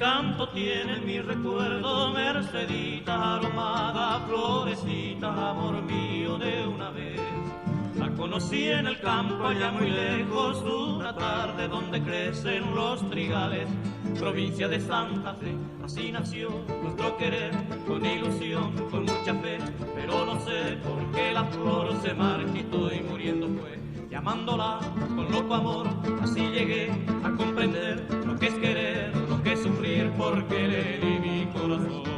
encanto tiene mi recuerdo, Mercedita aromada, florecita, amor mío de una vez. La conocí en el campo allá muy lejos, una tarde donde crecen los trigales, provincia de Santa Fe. Así nació nuestro querer, con ilusión, con mucha fe, pero no sé por qué la flor se marchitó y muriendo fue. Llamándola con loco amor, así llegué a comprender lo que es querer, lo que es sufrir, porque le di mi corazón.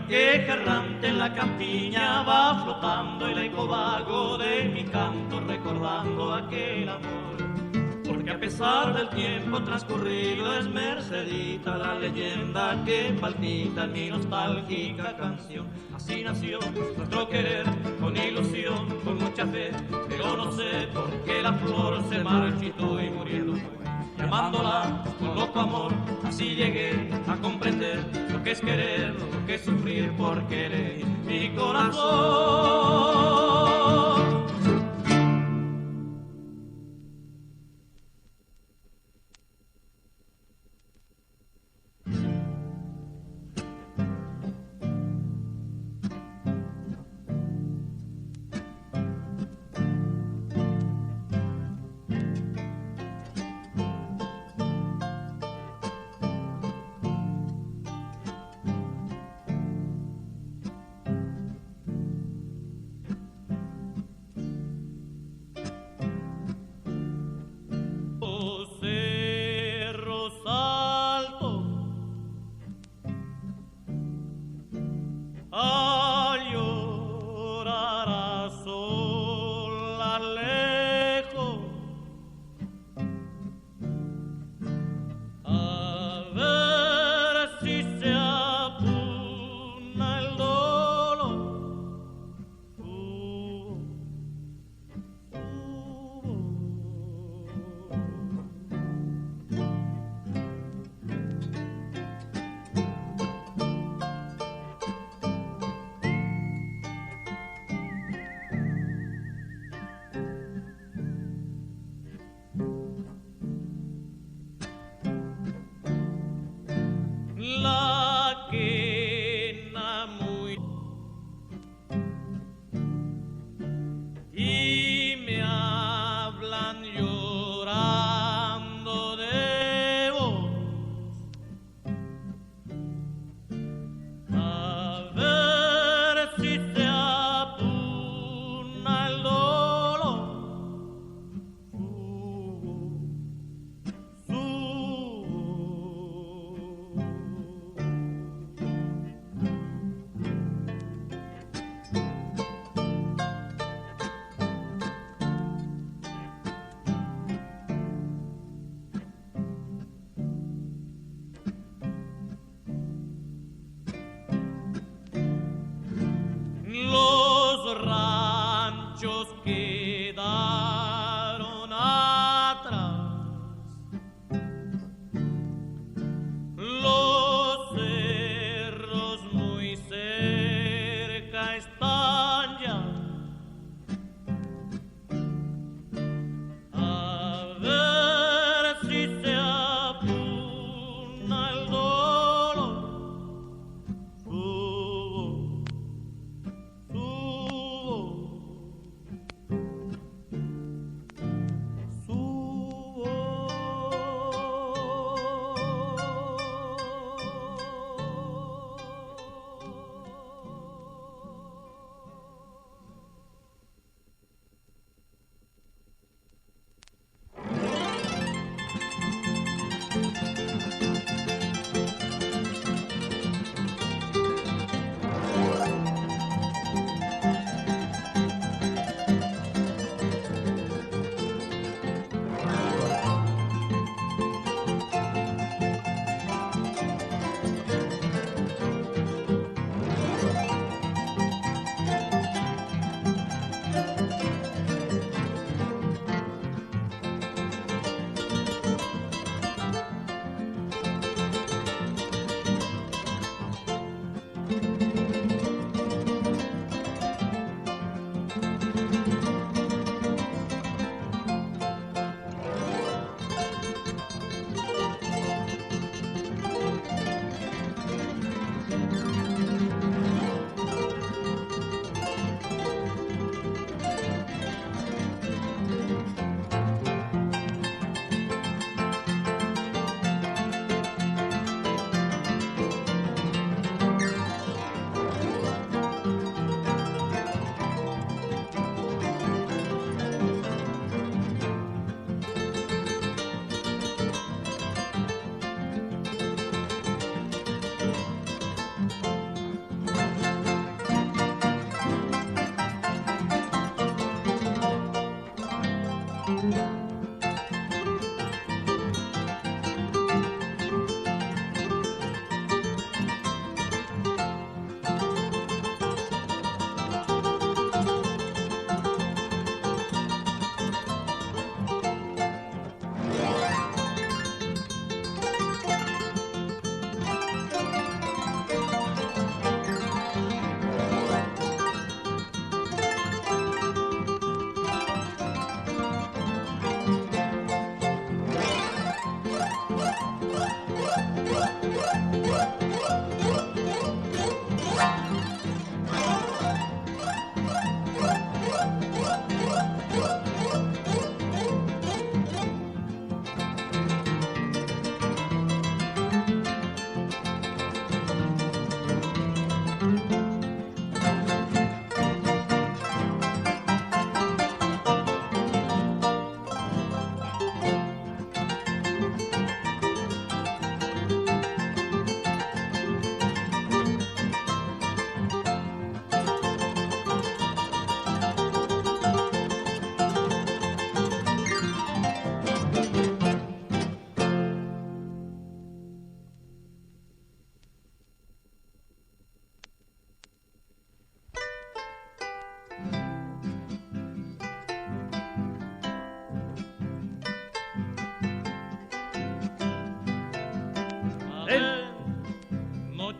Queja errante en la campiña va flotando el eco vago de mi canto, recordando aquel amor. Porque a pesar del tiempo transcurrido es Mercedita la leyenda que palpita en mi nostálgica canción. Así nació nuestro querer, con ilusión, con mucha fe, pero no sé por qué la flor se marchitó y muriendo fue. Llamándola con loco amor, así llegué a comprender lo que es querer, lo que es sufrir por querer mi corazón.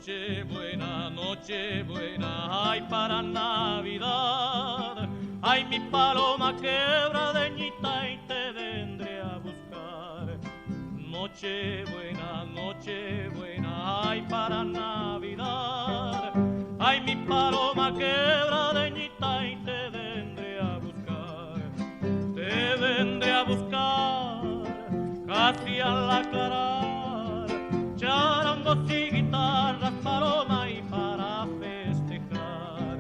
noche buena, ay para Navidad, ay mi paloma quebradeñita y te vendré a buscar. Noche buena, ay para Navidad, ay mi paloma quebradeñita y te vendré a buscar. Te vendré a buscar casi al aclarar, charangos y guitarras, paloma y para festejar.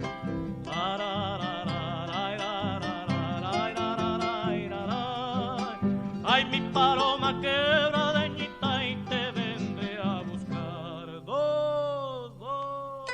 Ay mi paloma quebradeñita y te vendré a buscar. Dos, dos.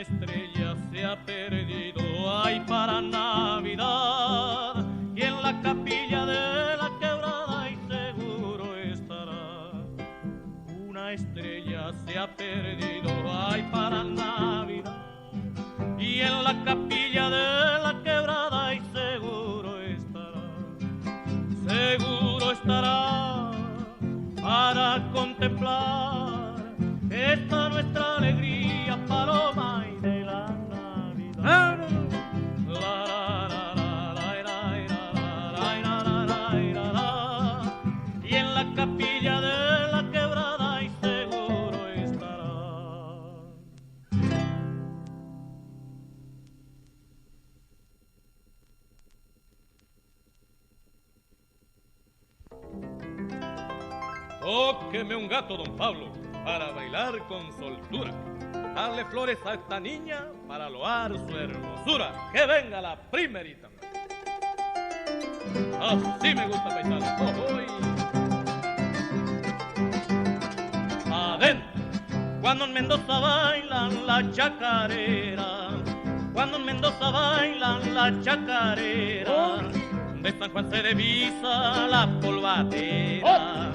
Estrella se ha perdido, ay para Navidad, y en la capilla de la quebrada y seguro estará. Una estrella se ha perdido, ay para Navidad, y en la capilla de la quebrada y seguro estará para contemplar esta nuestra alegría, paloma y de la Navidad. Y en la capilla de la quebrada y seguro estará. Tóqueme un gato, don Pablo, para bailar con soltura. Darle flores a esta niña para loar su hermosura. Que venga la primerita. Así me gusta, paisano. Adentro, cuando en Mendoza bailan la chacarera, cuando en Mendoza bailan la chacarera, de San Juan se divisa la polvadera.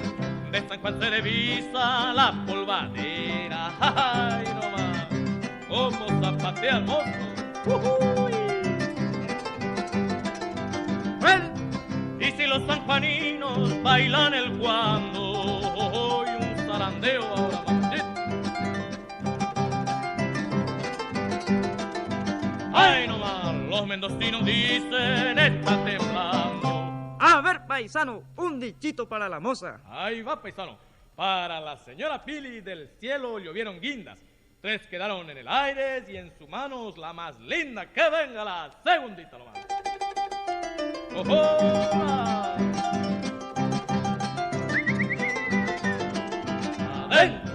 De San Juan se divisa la polvadera. ¡Ay, no más! ¡Cómo zapatea el mozo! Y si los sanjuaninos bailan el guando, y un zarandeo ahora maldito. ¡Ay, no más! Los mendocinos dicen está temblando. A ver, paisano, un dichito para la moza. Ahí va, paisano. Para la señora Pili del cielo llovieron guindas. 3 quedaron en el aire y en sus manos la más linda. Que venga la segundita nomás. Adentro,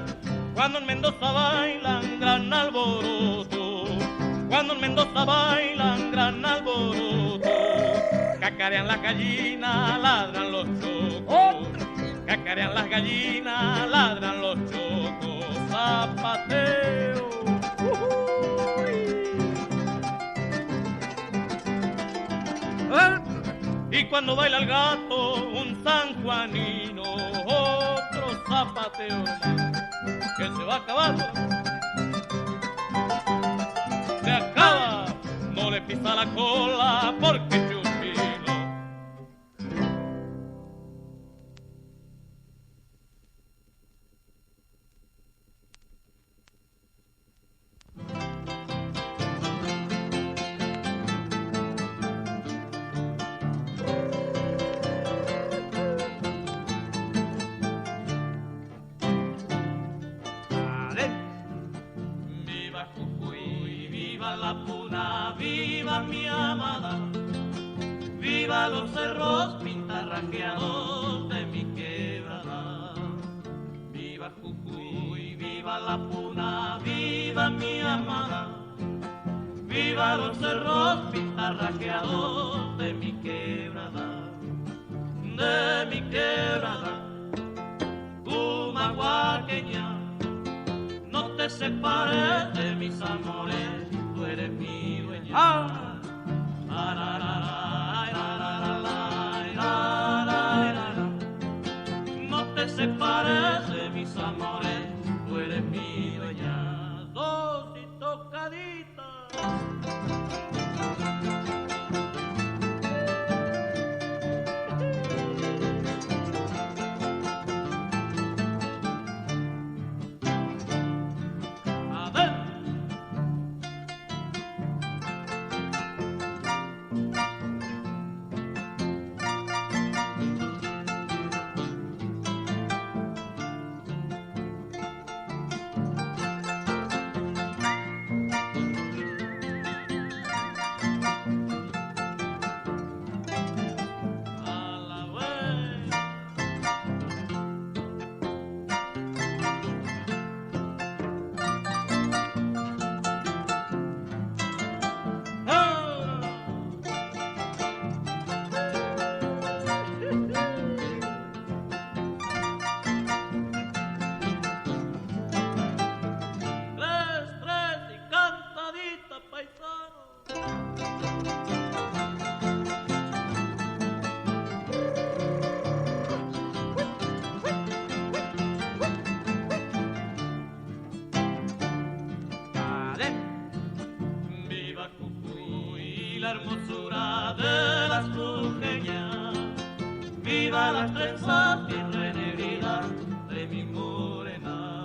cuando en Mendoza bailan gran alboroto, cuando en Mendoza bailan gran alboroto, cacarean las gallinas, ladran los chocos. Cacarean las gallinas, ladran los chocos. Zapateo. Y cuando baila el gato, un sanjuanino, otro zapateo más, que se va acabando. Se acaba, no le pisa la cola porque la puna, viva mi amada, viva los cerros pintarrajeados de mi quebrada. Viva Jujuy, viva la puna, viva mi amada, viva los cerros pintarrajeados de mi quebrada. De mi quebrada, humahuaqueña, no te separes de mis amores, tú eres mi dueña. ¡Ah! No te separes de mis amores, tú eres mi dueña. Dos y tocaditas. La hermosura de las jujeñas, viva las trenzas bien renegridas de mi morena.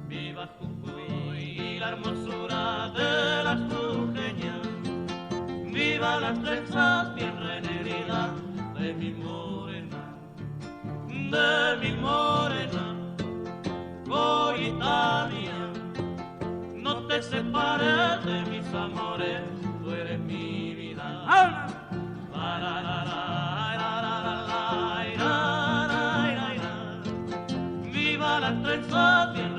Viva Jujuy y la hermosura de las jujeñas, viva las trenzas bien renegridas de mi morena. De mi morena, joyita mía, no te separes de mis amores, tú eres mi vida. ¡Ah! Viva las trenzas bien